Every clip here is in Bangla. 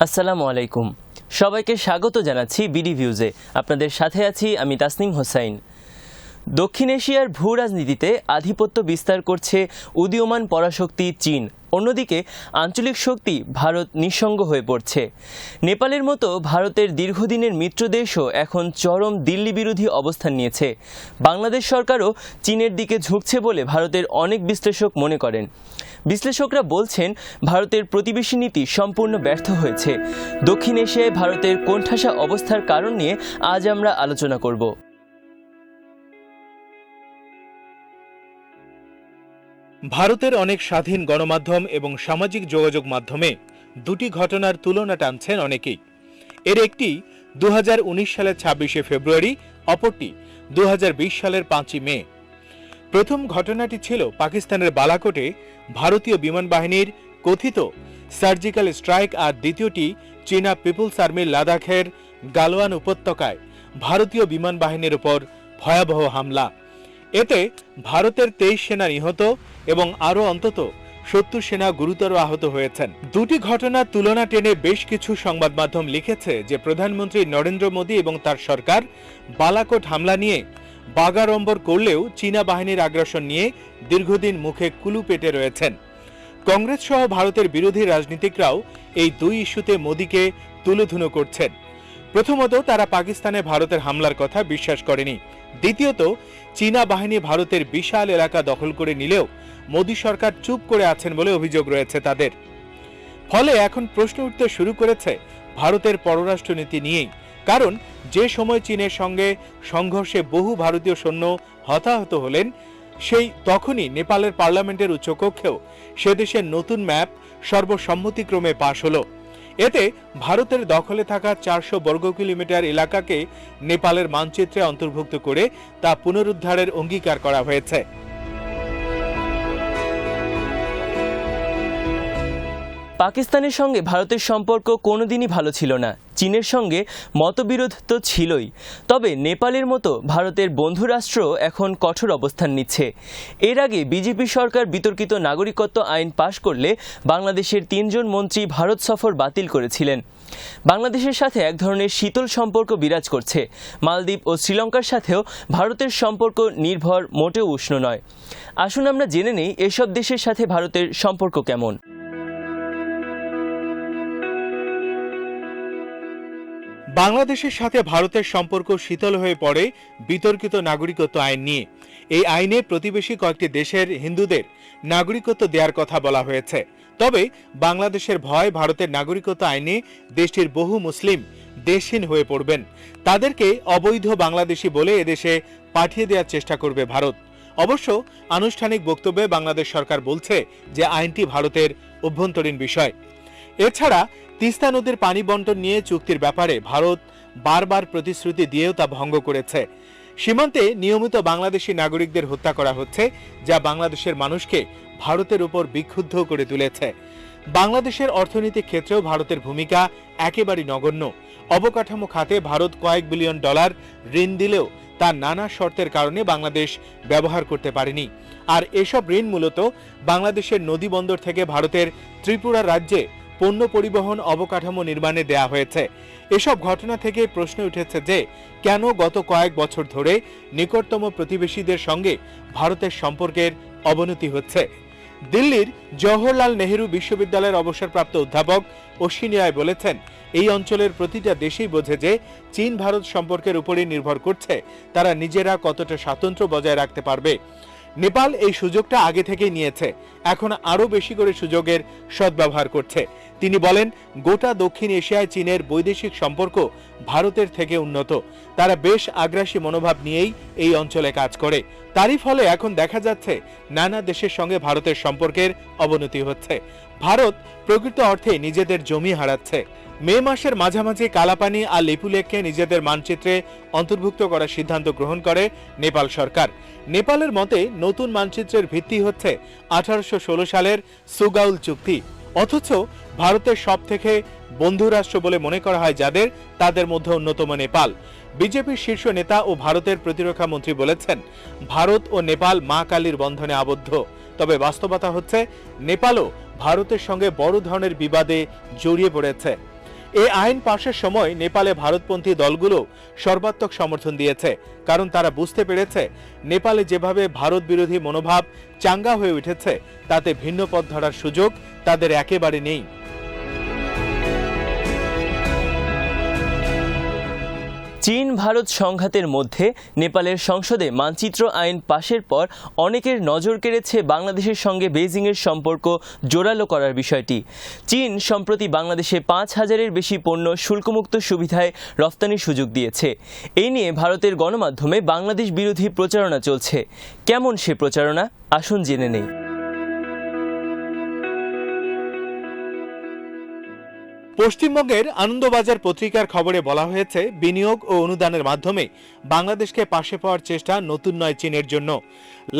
আসসালামু আলাইকুম। সবাইকে স্বাগত জানাচ্ছি বিডি ভিউজে। আপনাদের সাথে আছি আমি তাসনিম হোসাইন। দক্ষিণ এশিয়ার ভূ রাজনীতিতে আধিপত্য বিস্তার করছে উদীয়মান পরাশক্তি চীন। অন্যদিকে আঞ্চলিক শক্তি ভারত নিঃসঙ্গ হয়ে পড়ছে। নেপালের মতো ভারতের দীর্ঘদিনের মিত্রদেশও এখন চরম দিল্লি বিরোধী অবস্থান নিয়েছে। বাংলাদেশ সরকারও চীনের দিকে ঝুঁকছে বলে ভারতের অনেক বিশ্লেষক মনে করেন। বিশ্লেষকরা বলছেন ভারতের প্রতিবেশী নীতি সম্পূর্ণ ব্যর্থ হয়েছে। দক্ষিণ এশিয়ায় ভারতের কোণঠাসা অবস্থার কারণ নিয়ে আজ আমরা আলোচনা করব। ভারতের অনেক স্বাধীন গণমাধ্যম এবং সামাজিক যোগাযোগ মাধ্যমে দুটি ঘটনার তুলনা টানছেন অনেকেই। এর একটি 2019 সালের 26শে ফেব্রুয়ারি, অপরটি 2020 সালের 5ই মে। প্রথম ঘটনাটি ছিল পাকিস্তানের বালাকোটে ভারতীয় বিমান বাহিনীর কথিত সার্জিক্যাল স্ট্রাইক, আর দ্বিতীয়টি চীনা পিপলস আর্মির লাদাখের গালওয়ান উপত্যকায় ভারতীয় বিমান বাহিনীর উপর ভয়াবহ হামলা। এতে ভারতের 23 সেনা নিহত এবং আরও অন্তত 70 সেনা গুরুতর আহত হয়েছেন। দুটি ঘটনার তুলনা টেনে বেশ কিছু সংবাদ মাধ্যম লিখেছে যে প্রধানমন্ত্রী নরেন্দ্র মোদী এবং তার সরকার বালাকোট হামলা নিয়ে বাগাড়ম্বর করলেও চীনা বাহিনীর আগ্রাসন নিয়ে দীর্ঘদিন মুখে কুলু পেটে রয়েছেন। কংগ্রেস সহ ভারতের বিরোধী রাজনীতিকরাও এই দুই ইস্যুতে মোদীকে তুলোধুনো করছেন। প্রথমত, তারা পাকিস্তানে ভারতের হামলার কথা বিশ্বাস করেনি। দ্বিতীয়ত, চীনা বাহিনী ভারতের বিশাল এলাকা দখল করে নিলেও মোদী সরকার চুপ করে আছেন বলে অভিযোগ রয়েছে তাদের। ফলে এখন প্রশ্ন উঠতে শুরু করেছে ভারতের পররাষ্ট্রনীতি নিয়েই। কারণ যে সময় চীনের সঙ্গে সংঘর্ষে বহু ভারতীয় সৈন্য হতাহত হলেন, সেই তখনই নেপালের পার্লামেন্টের উচ্চকক্ষেও সে দেশের নতুন ম্যাপ সর্বসম্মতিক্রমে পাশ হলো। এতে ভারতের দখলে থাকা 400 বর্গ কিলোমিটার এলাকাকে নেপালের মানচিত্রে অন্তর্ভুক্ত করে তা পুনরুদ্ধারের অঙ্গীকার করা হয়েছে। পাকিস্তানের সঙ্গে ভারতের সম্পর্ক কোনোদিনই ভালো ছিল না। চীনের সঙ্গে মতবিরোধ তো ছিলই, তবে নেপালের মতো ভারতের বন্ধুরাষ্ট্র এখন কঠোর অবস্থান নিচ্ছে। এর আগে বিজেপি সরকার বিতর্কিত নাগরিকত্ব আইন পাশ করলে বাংলাদেশের 3 জন মন্ত্রী ভারত সফর বাতিল করেছিলেন। বাংলাদেশের সাথে এক ধরনের শীতল সম্পর্ক বিরাজ করছে। মালদ্বীপ ও শ্রীলঙ্কার সাথেও ভারতের সম্পর্ক নির্ভর, মোটেও উষ্ণ নয়। আসুন আমরা জেনে নেই এসব দেশের সাথে ভারতের সম্পর্ক কেমন। বাংলাদেশের সাথে ভারতের সম্পর্ক শীতল হয়ে পড়ে বিতর্কিত নাগরিকত্ব আইন নিয়ে। এই আইনে প্রতিবেশী কয়েকটি দেশের হিন্দুদের নাগরিকত্ব দেওয়ার কথা বলা হয়েছে। তবে বাংলাদেশের ভয় ভারতের নাগরিকত্ব আইনে দেশটির বহু মুসলিম দেশহীন হয়ে পড়বেন। তাদেরকে অবৈধ বাংলাদেশি বলে এদেশে পাঠিয়ে দেওয়ার চেষ্টা করবে ভারত। অবশ্য আনুষ্ঠানিক বক্তব্যে বাংলাদেশ সরকার বলছে যে আইনটি ভারতের অভ্যন্তরীণ বিষয়। এছাড়া তিস্তা নদীর পানি বণ্টন নিয়ে চুক্তির ব্যাপারে ভারত বারবার প্রতিশ্রুতি দিয়েও তা ভঙ্গ করেছে। সীমান্তে নিয়মিত বাংলাদেশি নাগরিকদের হত্যা করা হচ্ছে, যা বাংলাদেশের মানুষকে ভারতের উপর বিক্ষুব্ধ করে তুলেছে। বাংলাদেশের অর্থনৈতিক ক্ষেত্রেও ভারতের ভূমিকা একেবারেই নগণ্য। অবকাঠামো খাতে ভারত কয়েক বিলিয়ন ডলার ঋণ দিলেও তা নানা শর্তের কারণে বাংলাদেশ ব্যবহার করতে পারেনি। আর এসব ঋণ মূলত বাংলাদেশের নদী বন্দর থেকে ভারতের ত্রিপুরা রাজ্যে পণ্য পরিবহন অবকাঠামো নির্মাণে দেয়া হয়েছে। এসব ঘটনা থেকে প্রশ্ন উঠেছে যে কেন গত কয়েক বছর ধরে নিকটতম প্রতিবেশীদের সঙ্গে ভারতের সম্পর্কের অবনতি হচ্ছে। দিল্লির জওহরলাল নেহেরু বিশ্ববিদ্যালয়ের অবসরপ্রাপ্ত অধ্যাপক অশ্বিনী রায় বলেছেন, এই অঞ্চলের প্রতিটা দেশেই বোঝে যে চীন ভারত সম্পর্কের উপরই নির্ভর করছে তারা নিজেরা কতটা স্বাতন্ত্র্য বজায় রাখতে পারবে। নেপাল এই সুযোগটা আগে থেকেই নিয়েছে, এখন আরও বেশি করে সুযোগের সদ্ব্যবহার করছে। তিনি বলেন, গোটা দক্ষিণ এশিয়ায় চীনের বৈদেশিক সম্পর্ক ভারতের থেকে উন্নত। তারা বেশ আগ্রাসী মনোভাব নিয়েই এই অঞ্চলে কাজ করে। তারই ফলে এখন দেখা যাচ্ছে নানা দেশের সঙ্গে ভারতের সম্পর্কের অবনতি হচ্ছে। ভারত প্রকৃত অর্থে নিজেদের জমি হারাচ্ছে। মে মাসের মাঝামাঝি কালাপানি আর লিপুলেককে নিজেদের মানচিত্রে অন্তর্ভুক্ত করার সিদ্ধান্ত গ্রহণ করে নেপাল সরকার। নেপালের মতে নতুন মানচিত্রের ভিত্তি হচ্ছে 1816 সালের সুগাউল চুক্তি। অথচ ভারতের সবথেকে বন্ধু রাষ্ট্র বলে মনে করা হয় যাদের, তাদের মধ্যে অন্যতম নেপাল। বিজেপির শীর্ষ নেতা ও ভারতের প্রতিরক্ষা মন্ত্রী বলেছেন, ভারত ও নেপাল মা কালীর বন্ধনে আবদ্ধ। তবে বাস্তবতা হচ্ছে নেপালও ভারতের সঙ্গে বড় ধরনের বিবাদে জড়িয়ে পড়েছে। এই আইন পাশের সময় নেপালে ভারতপন্থী দলগুলো সর্বাত্মক সমর্থন দিয়েছে, কারণ তারা বুঝতে পেরেছে নেপালে যেভাবে ভারত বিরোধী মনোভাব চাঙ্গা হয়ে উঠেছে তাতে ভিন্ন পথ ধরার সুযোগ তাদের একেবারে নেই। চীন ভারত সংঘাতের মধ্যে নেপালের সংসদে মানচিত্র আইন পাশের পর অনেকের নজর কেড়েছে বাংলাদেশের সঙ্গে বেইজিংয়ের সম্পর্ক জোরালো করার বিষয়টি। চীন সম্প্রতি বাংলাদেশে 5,000-এর বেশি পণ্য শুল্কমুক্ত সুবিধায় রফতানির সুযোগ দিয়েছে। এই নিয়ে ভারতের গণমাধ্যমে বাংলাদেশ বিরোধী প্রচারণা চলছে। কেমন সে প্রচারণা, আসুন জেনে নেই। পশ্চিমবঙ্গের আনন্দবাজার পত্রিকার খবরে বলা হয়েছে, বিনিয়োগ ও অনুদানের মাধ্যমে বাংলাদেশকে পাশে পাওয়ার চেষ্টা নতুন নয় চীনের জন্য।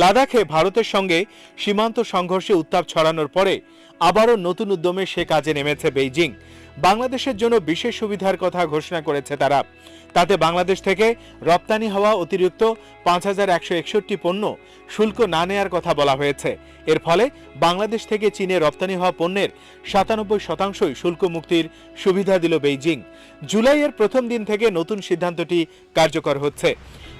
লাদাখে ভারতের সঙ্গে সীমান্ত সংঘর্ষে উত্তাপ ছড়ানোর পরে আবারও নতুন উদ্যমে সে কাজে নেমেছে বেইজিং। বাংলাদেশের জন্য বিশেষ সুবিধার কথা ঘোষণা করেছে তারা। তাতে বাংলাদেশ থেকে রপ্তানি হওয়া অতিরিক্ত 5,161 পণ্য শুল্ক না নেয়ার কথা বলা হয়েছে। এর ফলে বাংলাদেশ থেকে চীনে রপ্তানি হওয়া পণ্যের 97% শুল্ক মুক্তির সুবিধা দিল বেইজিং। জুলাইয়ের প্রথম দিন থেকে নতুন সিদ্ধান্তটি কার্যকর হচ্ছে।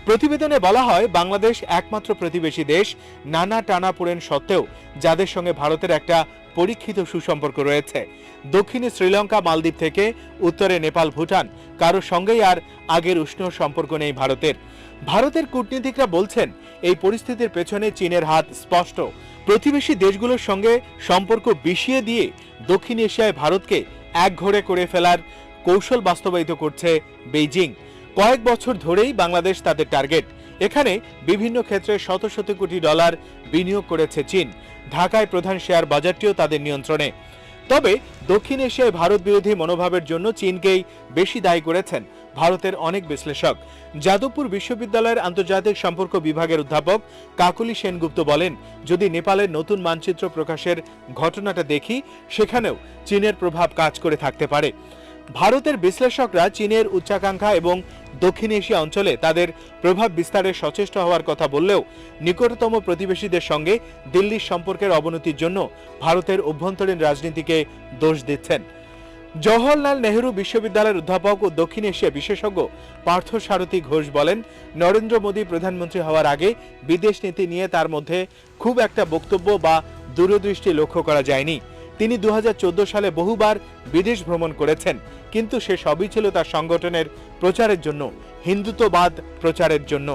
প্রতিবেদনে বলা হয়, বাংলাদেশ একমাত্র প্রতিবেশী দেশ নানা টানাপোড়েন সত্ত্বেও যাদের সঙ্গে ভারতের একটা পরীক্ষিত সুসম্পর্ক রয়েছে। দক্ষিণে শ্রীলঙ্কা, মালদ্বীপ থেকে উত্তরে নেপাল, ভুটান, কারোর সঙ্গেই আর আগের উষ্ণ সম্পর্ক নেই ভারতের। ভারতের কূটনীতিকরা বলছেন, এই পরিস্থিতির পেছনে চীনের হাত স্পষ্ট। প্রতিবেশী দেশগুলোর সঙ্গে সম্পর্ক বিষিয়ে দিয়ে দক্ষিণ এশিয়ায় ভারতকে একঘরে করে ফেলার কৌশল বাস্তবায়িত করছে বেইজিং। কয়েক বছর ধরেই বাংলাদেশ তাদের টার্গেট। এখানে বিভিন্ন ক্ষেত্রে শত শত কোটি ডলার বিনিয়োগ করেছে চীন। ঢাকায় প্রধান শেয়ার বাজারটিও তাদের নিয়ন্ত্রণে। তবে দক্ষিণ এশিয়ায় ভারত বিরোধী মনোভাবের জন্য চীনকেই বেশি দায়ী করেছেন ভারতের অনেক বিশ্লেষক। যাদবপুর বিশ্ববিদ্যালয়ের আন্তর্জাতিক সম্পর্ক বিভাগের অধ্যাপক কাকলি সেনগুপ্ত বলেন, যদি নেপালের নতুন মানচিত্র প্রকাশের ঘটনাটা দেখি, সেখানেও চীনের প্রভাব কাজ করে থাকতে পারে। ভারতের বিশ্লেষকরা চীনের উচ্চাকাঙ্ক্ষা এবং দক্ষিণ এশিয়া অঞ্চলে তাদের প্রভাব বিস্তারে সচেষ্ট হওয়ার কথা বললেও নিকটতম প্রতিবেশীদের সঙ্গে দিল্লির সম্পর্কের অবনতির জন্য ভারতের অভ্যন্তরীণ রাজনীতিকে দোষ দিচ্ছেন। জওহরলাল নেহরু বিশ্ববিদ্যালয়ের অধ্যাপক ও দক্ষিণ এশিয়া বিশেষজ্ঞ পার্থসারথী ঘোষ বলেন, নরেন্দ্র মোদী প্রধানমন্ত্রী হওয়ার আগে বিদেশ নীতি নিয়ে তার মধ্যে খুব একটা বক্তব্য বা দূরদৃষ্টি লক্ষ্য করা যায়নি। তিনি 2014 সালে বহুবার বিদেশ ভ্রমণ করেছেন, কিন্তু সে সবই ছিল তার সংগঠনের প্রচারের জন্য, হিন্দুত্ববাদ প্রচারের জন্য।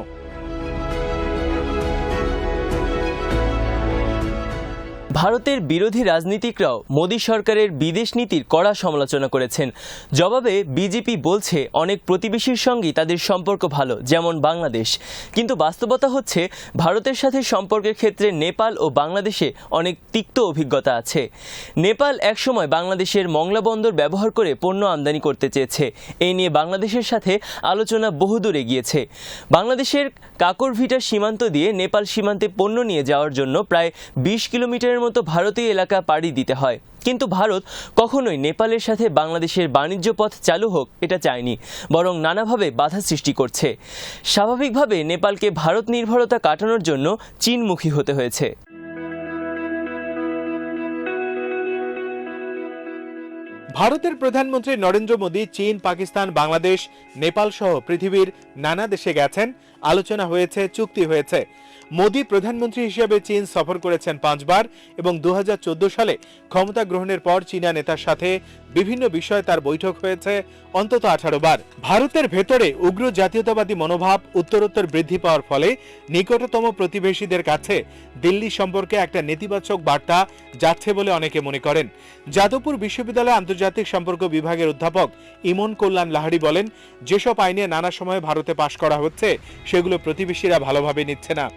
ভারতের বিরোধী রাজনীতিকরাও মোদী সরকারের বিদেশ নীতির কড়া সমালোচনা করেছেন। জবাবে বিজেপি বলছে, অনেক প্রতিবেশীর সঙ্গেই তাদের সম্পর্ক ভালো, যেমন বাংলাদেশ। কিন্তু বাস্তবতা হচ্ছে, ভারতের সাথে সম্পর্কের ক্ষেত্রে নেপাল ও বাংলাদেশে অনেক তিক্ত অভিজ্ঞতা আছে। নেপাল একসময় বাংলাদেশের মংলা বন্দর ব্যবহার করে পণ্য আমদানি করতে চেয়েছে। এই নিয়ে বাংলাদেশের সাথে আলোচনা বহুদূর এগিয়েছে। বাংলাদেশের কাকরভিটা সীমান্ত দিয়ে নেপাল সীমান্তে পণ্য নিয়ে যাওয়ার জন্য প্রায় 20 কিলোমিটারের মতো ভারতীয় এলাকা পাড়ি দিতে হয়। কিন্তু ভারত কখনোই নেপালের সাথে বাংলাদেশের বাণিজ্য পথ চালু হোক এটা চায়নি, বরং নানাভাবে বাধা সৃষ্টি করছে। স্বাভাবিকভাবে নেপালকে ভারত নির্ভরতা কাটানোর জন্য চীনমুখী হতে হয়েছে। ভারতের প্রধানমন্ত্রী নরেন্দ্র মোদী চীন, পাকিস্তান, বাংলাদেশ, নেপাল সহ পৃথিবীর নানা দেশে গেছেন, আলোচনা হয়েছে, চুক্তি হয়েছে। মোদী প্রধানমন্ত্রী হিসেবে চীন সফর করেছেন 5 বার এবং 2014 সালে ক্ষমতা গ্রহণের পর চীনা নেতার সাথে বিভিন্ন বিষয়ে তার বৈঠক হয়েছে অন্তত 18 বার। ভারতের ভেতরে উগ্র জাতীয়তাবাদী মনোভাব উত্তরোত্তর বৃদ্ধি পাওয়ার ফলে নিকটতম প্রতিবেশীদের কাছে দিল্লি সম্পর্কে একটা নেতিবাচক বার্তা যাচ্ছে বলে অনেকে মনে করেন। যাদবপুর বিশ্ববিদ্যালয় আন্তর্জাতিক সম্পর্ক বিভাগের অধ্যাপক ইমন কল্যাণ লাহারি বলেন, যেসব আইনে নানা সময় ভারতে পাশ করা হচ্ছে সেগুলো প্রতিবেশীরা ভালোভাবে নিচ্ছে না।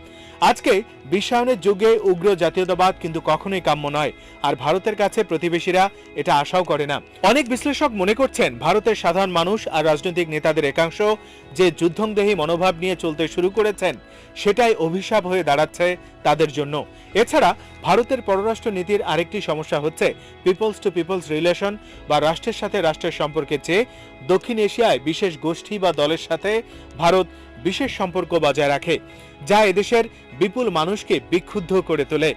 আজকে বিশ্বায়নের যুগে উগ্র জাতীয়তাবাদ কিন্তু কখনোই কাম্য নয়, আর ভারতের কাছে প্রতিবেশীরা এটা আশাও করে না। অনেক বিশ্লেষক মনে করছেন, ভারতের সাধারণ মানুষ আর রাজনৈতিক নেতাদের একাংশ যে যুদ্ধংদেহী মনোভাব নিয়ে চলতে শুরু করেছেন, সেটাই অভিশাপ হয়ে দাঁড়াচ্ছে তাদের জন্য। এছাড়া ভারতের পররাষ্ট্র নীতির আরেকটি সমস্যা হচ্ছে পিপলস টু পিপলস রিলেশন বা রাষ্ট্রের সাথে রাষ্ট্রের সম্পর্কের চেয়ে দক্ষিণ এশিয়ায় বিশেষ গোষ্ঠী বা দলের সাথে ভারত বিশেষ সম্পর্ক বজায় রাখে, যা এদেশের বিপুল মানুষকে বিক্ষুব্ধ করে তোলে।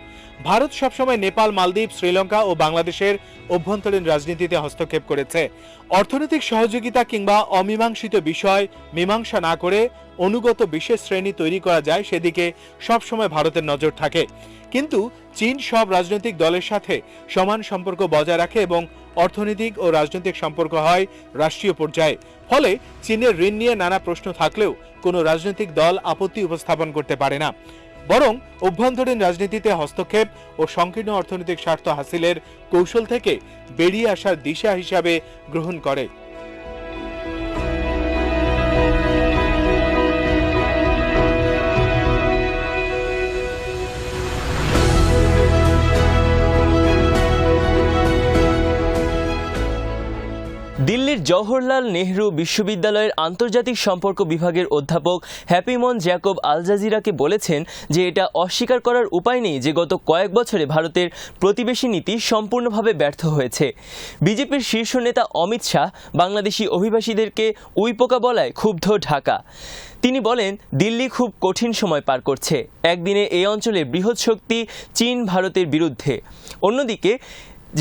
ভারত সবসময় নেপাল, মালদ্বীপ, শ্রীলঙ্কা ও বাংলাদেশের অভ্যন্তরীণ রাজনীতিতে হস্তক্ষেপ করেছে। অর্থনৈতিক সহযোগিতা কিংবা অমীমাংসিত বিষয় মীমাংসা না করে অনুগত বিশেষ শ্রেণী তৈরি করা যায় সেদিকে সবসময় ভারতের নজর থাকে। কিন্তু চীন সব রাজনৈতিক দলের সাথে সমান সম্পর্ক বজায় রাখে এবং অর্থনৈতিক ও রাজনৈতিক সম্পর্ক হয় রাষ্ট্রীয় পর্যায়ে। ফলে চীনের ঋণ নিয়ে নানা প্রশ্ন থাকলেও কোনো রাজনৈতিক দল আপত্তি উপস্থাপন করতে পারে না, বরং অভ্যন্তরীণ রাজনীতিতে হস্তক্ষেপ ও সংকীর্ণ অর্থনৈতিক স্বার্থ হাসিলের কৌশল থেকে বেরিয়ে আসার দিশা হিসাবে গ্রহণ করে। দিল্লির জওহরলাল নেহরু বিশ্ববিদ্যালয়ের আন্তর্জাতিক সম্পর্ক বিভাগের অধ্যাপক হ্যাপিমন জ্যাকব আল জাজিরাকে বলেছেন যে এটা অস্বীকার করার উপায় নেই যে গত কয়েক বছরে ভারতের প্রতিবেশী নীতি সম্পূর্ণভাবে ব্যর্থ হয়েছে। বিজেপির শীর্ষ নেতা অমিত শাহ বাংলাদেশি অভিবাসীদেরকে উইপোকা বলায় ক্ষুব্ধ ঢাকা। তিনি বলেন, দিল্লি খুব কঠিন সময় পার করছে। একদিনে এই অঞ্চলের বৃহৎ শক্তি চীন ভারতের বিরুদ্ধে, অন্যদিকে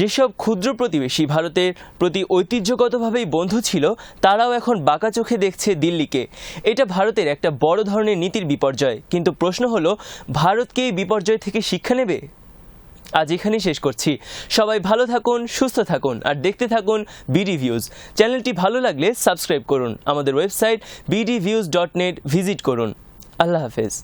যেসব ক্ষুদ্র প্রতিবেশী ভারতের প্রতি ঐতিহ্যগতভাবেই বন্ধু ছিল তারাও এখন বাঁকা চোখে দেখছে দিল্লিকে। এটা ভারতের একটা বড় ধরনের নীতির বিপর্যয়। কিন্তু প্রশ্ন হলো, ভারত কি এই বিপর্যয় থেকে শিক্ষা নেবে? আজ এখানেই শেষ করছি। সবাই ভালো থাকুন, সুস্থ থাকুন আর দেখতে থাকুন বিডি ভিউজ। চ্যানেলটি ভালো লাগলে সাবস্ক্রাইব করুন। আমাদের ওয়েবসাইট bdviews.net ভিজিট করুন। আল্লাহ হাফেজ।